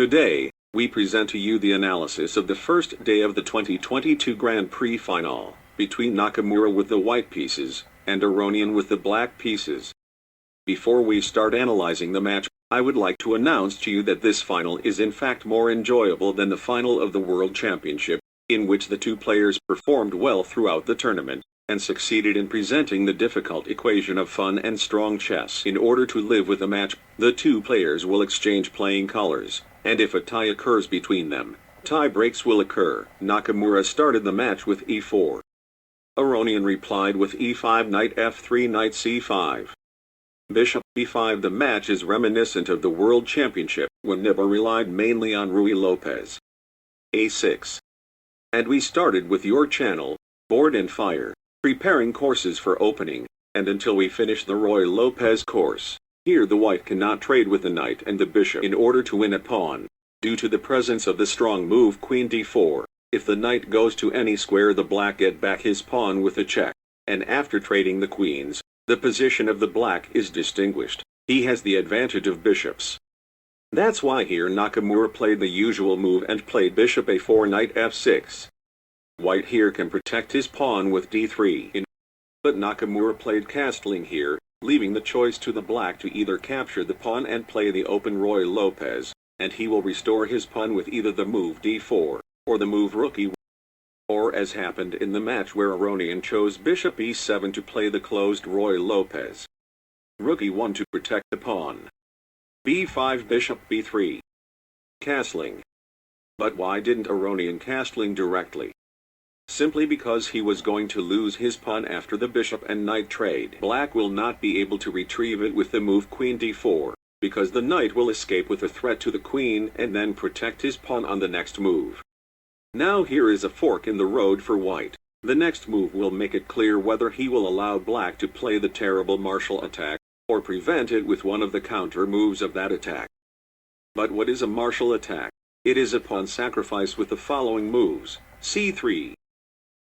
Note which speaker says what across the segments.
Speaker 1: Today, we present to you the analysis of the first day of the 2022 Grand Prix final, between Nakamura with the white pieces, and Aronian with the black pieces. Before we start analyzing the match, I would like to announce to you that this final is in fact more enjoyable than the final of the World Championship, in which the two players performed well throughout the tournament, and succeeded in presenting the difficult equation of fun and strong chess. In order to live with a match, the two players will exchange playing colors, and if a tie occurs between them, tie breaks will occur. Nakamura started the match with e4. Aronian replied with e5, knight f3, knight c5. Bishop b5. The match is reminiscent of the World Championship, when Niba relied mainly on Ruy Lopez. a6. And we started with your channel, Board and Fire, preparing courses for opening, and until we finish the Ruy Lopez course. Here the white cannot trade with the knight and the bishop in order to win a pawn, due to the presence of the strong move queen d4. If the knight goes to any square, the black get back his pawn with a check, and after trading the queens, the position of the black is distinguished. He has the advantage of bishops. That's why here Nakamura played the usual move and played bishop a4, knight f6. White here can protect his pawn with d3, but Nakamura played castling here, leaving the choice to the black to either capture the pawn and play the open Ruy Lopez, and he will restore his pawn with either the move d4, or the move rook e1, or as happened in the match where Aronian chose bishop e7 to play the closed Ruy Lopez. Rook e1 to protect the pawn. b5, bishop b3. Castling. But why didn't Aronian castling directly? Simply because he was going to lose his pawn after the bishop and knight trade. Black will not be able to retrieve it with the move queen d4, because the knight will escape with a threat to the queen and then protect his pawn on the next move. Now here is a fork in the road for white. The next move will make it clear whether he will allow black to play the terrible martial attack, or prevent it with one of the counter moves of that attack. But what is a martial attack? It is a pawn sacrifice with the following moves: c3,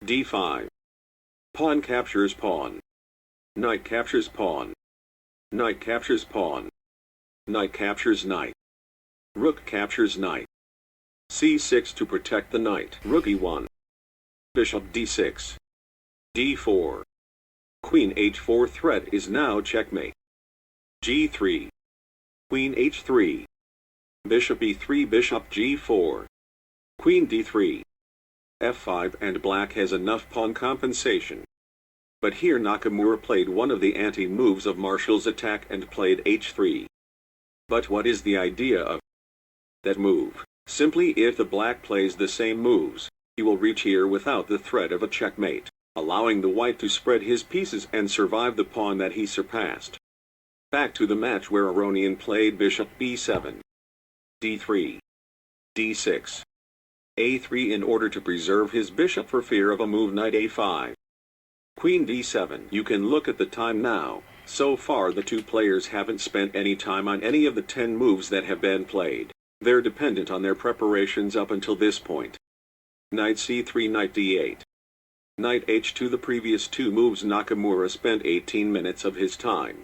Speaker 1: d5, pawn captures pawn, knight captures pawn, knight captures pawn, knight captures knight, rook captures knight, c6 to protect the knight, rook e1, bishop d6, d4, queen h4. Threat is now checkmate. g3, queen h3, bishop e3, bishop g4, queen d3, f5, and black has enough pawn compensation. But here Nakamura played one of the anti-moves of Marshall's attack and played h3. But what is the idea of that move? Simply, if the black plays the same moves, he will reach here without the threat of a checkmate, allowing the white to spread his pieces and survive the pawn that he surpassed. Back to the match where Aronian played bishop b7, d3, d6, a3 in order to preserve his bishop for fear of a move knight a5. Queen d7. You can look at the time now. So far the two players haven't spent any time on any of the 10 moves that have been played. They're dependent on their preparations up until this point. Knight c3, knight d8. Knight h2. The previous two moves Nakamura spent 18 minutes of his time.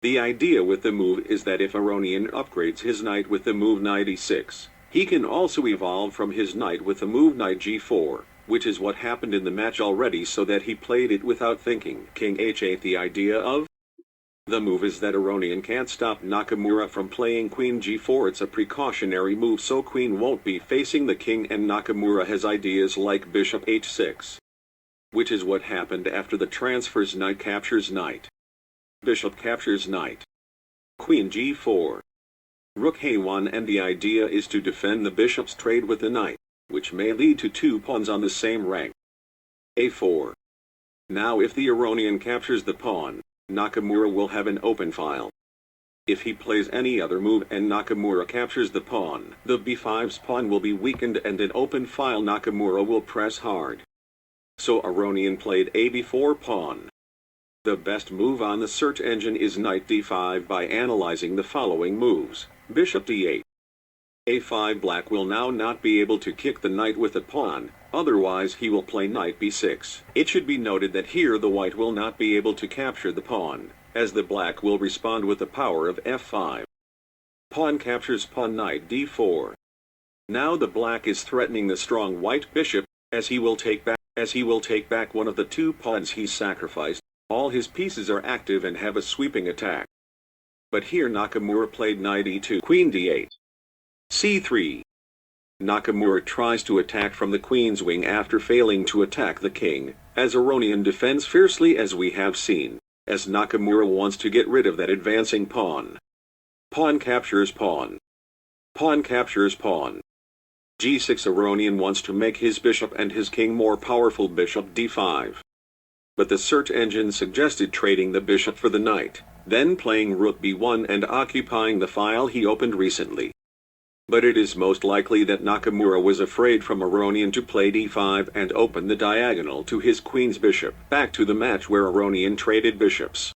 Speaker 1: The idea with the move is that if Aronian upgrades his knight with the move knight e6, he can also evolve from his knight with the move knight g4, which is what happened in the match already, so that he played it without thinking. King h8. The idea of the move is that Aronian can't stop Nakamura from playing queen g4. It's a precautionary move so queen won't be facing the king, and Nakamura has ideas like bishop h6, which is what happened after the transfers. Knight captures knight, bishop captures knight, queen g4, rook a1, and the idea is to defend the bishop's trade with the knight, which may lead to two pawns on the same rank. a4. Now if the Aronian captures the pawn, Nakamura will have an open file. If he plays any other move and Nakamura captures the pawn, the b5's pawn will be weakened and an open file Nakamura will press hard. So Aronian played a b4 pawn. The best move on the search engine is knight d5 by analyzing the following moves: bishop d8, a5. Black will now not be able to kick the knight with a pawn, otherwise he will play knight b6. It should be noted that here the white will not be able to capture the pawn, as the black will respond with the power of f5. Pawn captures pawn, knight d4. Now the black is threatening the strong white bishop, as he will take back one of the two pawns he sacrificed. All his pieces are active and have a sweeping attack. But here Nakamura played knight e2, queen d8, c3. Nakamura tries to attack from the queen's wing after failing to attack the king, as Aronian defends fiercely as we have seen, as Nakamura wants to get rid of that advancing pawn. Pawn captures pawn. Pawn captures pawn. g6. Aronian wants to make his bishop and his king more powerful. Bishop d5. But the search engine suggested trading the bishop for the knight, then playing rook b1 and occupying the file he opened recently. But it is most likely that Nakamura was afraid from Aronian to play d5 and open the diagonal to his queen's bishop. Back to the match where Aronian traded bishops.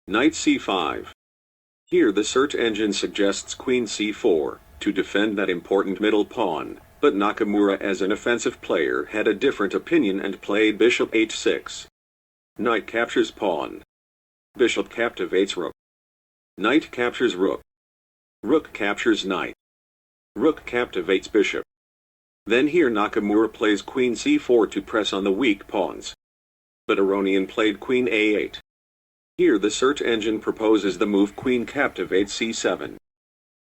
Speaker 1: Knight c5. Here the search engine suggests queen c4, to defend that important middle pawn, but Nakamura as an offensive player had a different opinion and played bishop h6. Knight captures pawn. Bishop captivates rook. Knight captures rook. Rook captures knight. Rook captivates bishop. Then here Nakamura plays queen c4 to press on the weak pawns. But Aronian played queen a8. Here the search engine proposes the move queen captivates c7.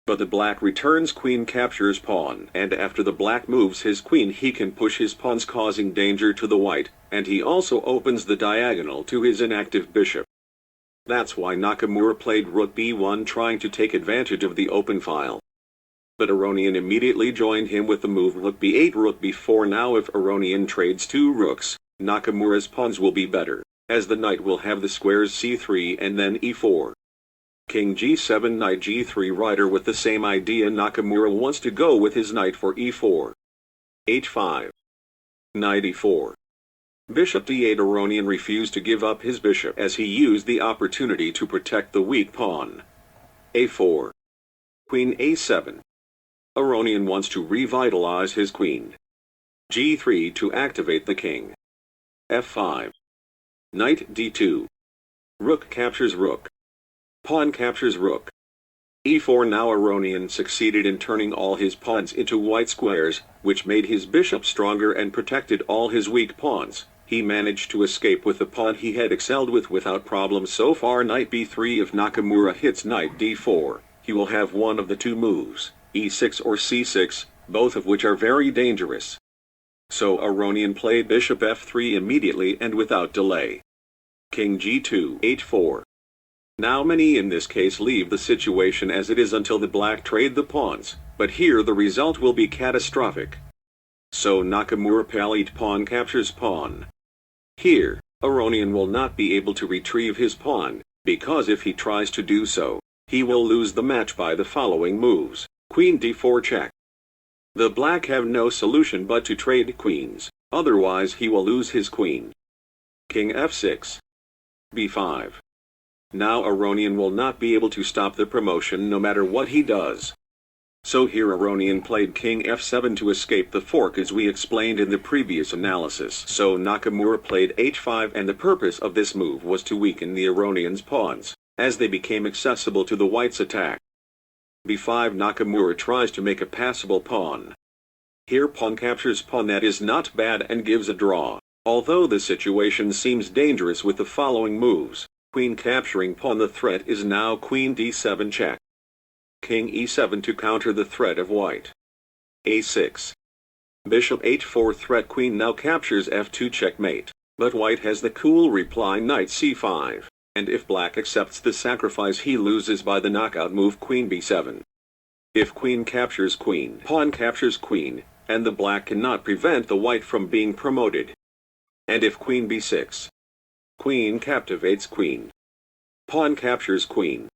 Speaker 1: But the black returns queen captures pawn, and after the black moves his queen he can push his pawns, causing danger to the white, and he also opens the diagonal to his inactive bishop. That's why Nakamura played rook b1, trying to take advantage of the open file. But Aronian immediately joined him with the move rook b8, rook b4. Now if Aronian trades two rooks, Nakamura's pawns will be better, as the knight will have the squares c3 and then e4. King g7, knight g3. Rider with the same idea. Nakamura wants to go with his knight for e4. h5. Knight e4. Bishop d8. Aronian refused to give up his bishop as he used the opportunity to protect the weak pawn. a4. Queen a7. Aronian wants to revitalize his queen. g3 to activate the king. f5. Knight d2. Rook captures rook. Pawn captures rook. e4. Now Aronian succeeded in turning all his pawns into white squares, which made his bishop stronger and protected all his weak pawns. He managed to escape with the pawn he had excelled with without problem so far. Knight b3. If Nakamura hits knight d4, he will have one of the two moves, e6 or c6, both of which are very dangerous. So Aronian played bishop f3 immediately and without delay. King g2, h4. Now many in this case leave the situation as it is until the black trade the pawns, but here the result will be catastrophic. So Nakamura played pawn captures pawn. Here, Aronian will not be able to retrieve his pawn, because if he tries to do so, he will lose the match by the following moves. Queen d4 check. The black have no solution but to trade queens, otherwise he will lose his queen. King f6. b5. Now Aronian will not be able to stop the promotion no matter what he does. So here Aronian played king f7 to escape the fork as we explained in the previous analysis. So Nakamura played h5, and the purpose of this move was to weaken the Aronian's pawns, as they became accessible to the white's attack. b5. Nakamura tries to make a passable pawn. Here pawn captures pawn. That is not bad and gives a draw, although the situation seems dangerous with the following moves. Queen capturing pawn. The threat is now queen d7 check. King e7 to counter the threat of white. a6. Bishop h4 threat. Queen now captures f2 checkmate, but white has the cool reply knight c5, and if black accepts the sacrifice he loses by the knockout move queen b7. If queen captures queen, pawn captures queen, and the black cannot prevent the white from being promoted. And if queen b6, queen captivates queen. Pawn captures queen.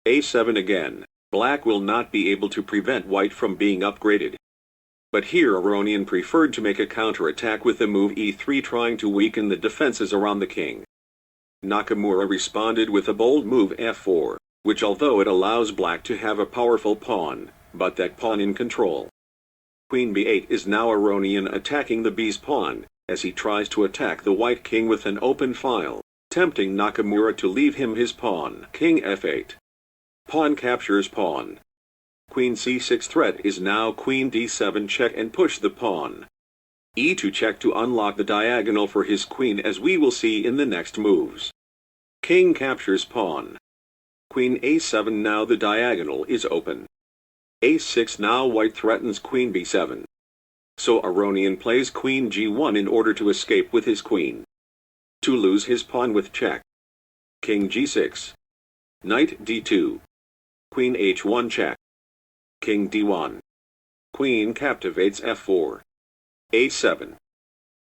Speaker 1: a7 again. Black will not be able to prevent white from being upgraded. But here Aronian preferred to make a counterattack with the move e3, trying to weaken the defenses around the king. Nakamura responded with a bold move f4, which although it allows black to have a powerful pawn, but that pawn in control. Queen b8 is now Aronian attacking the b's pawn, as he tries to attack the white king with an open file, tempting Nakamura to leave him his pawn. King f8. Pawn captures pawn. Queen c6 threat is now Queen d7 check and push the pawn. e2 check to unlock the diagonal for his queen, as we will see in the next moves. King captures pawn. Queen a7, now the diagonal is open. a6, now white threatens queen b7. So Aronian plays queen g1 in order to escape with his queen. To lose his pawn with check. King g6. Knight d2. Queen h1 check. King d1. Queen captivates f4. a7.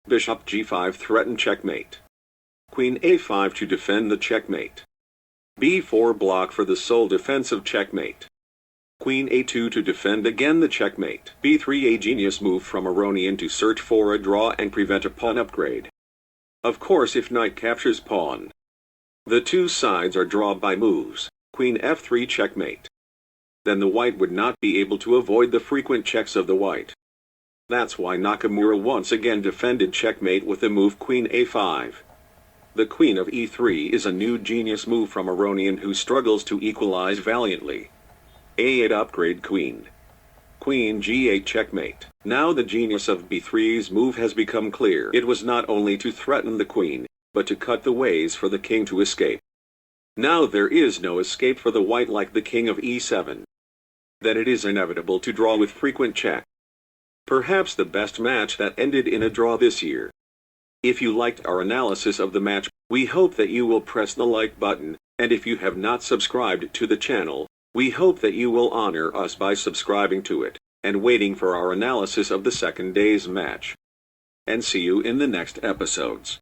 Speaker 1: Bishop g5 threaten checkmate. Queen a5 to defend the checkmate. b4 block for the sole defensive checkmate. Queen a2 to defend again the checkmate. b3, a genius move from Aronian to search for a draw and prevent a pawn upgrade. Of course, if knight captures pawn, the two sides are drawn by moves. Queen f3 checkmate. Then the white would not be able to avoid the frequent checks of the white. That's why Nakamura once again defended checkmate with the move queen a5. The queen of e3 is a new genius move from Aronian, who struggles to equalize valiantly. a8 upgrade queen. Queen g8 checkmate. Now the genius of b3's move has become clear. It was not only to threaten the queen, but to cut the ways for the king to escape. Now there is no escape for the white like the king of e7. Then it is inevitable to draw with frequent check. Perhaps the best match that ended in a draw this year. If you liked our analysis of the match, we hope that you will press the like button, and if you have not subscribed to the channel, we hope that you will honor us by subscribing to it, and waiting for our analysis of the second day's match. And see you in the next episodes.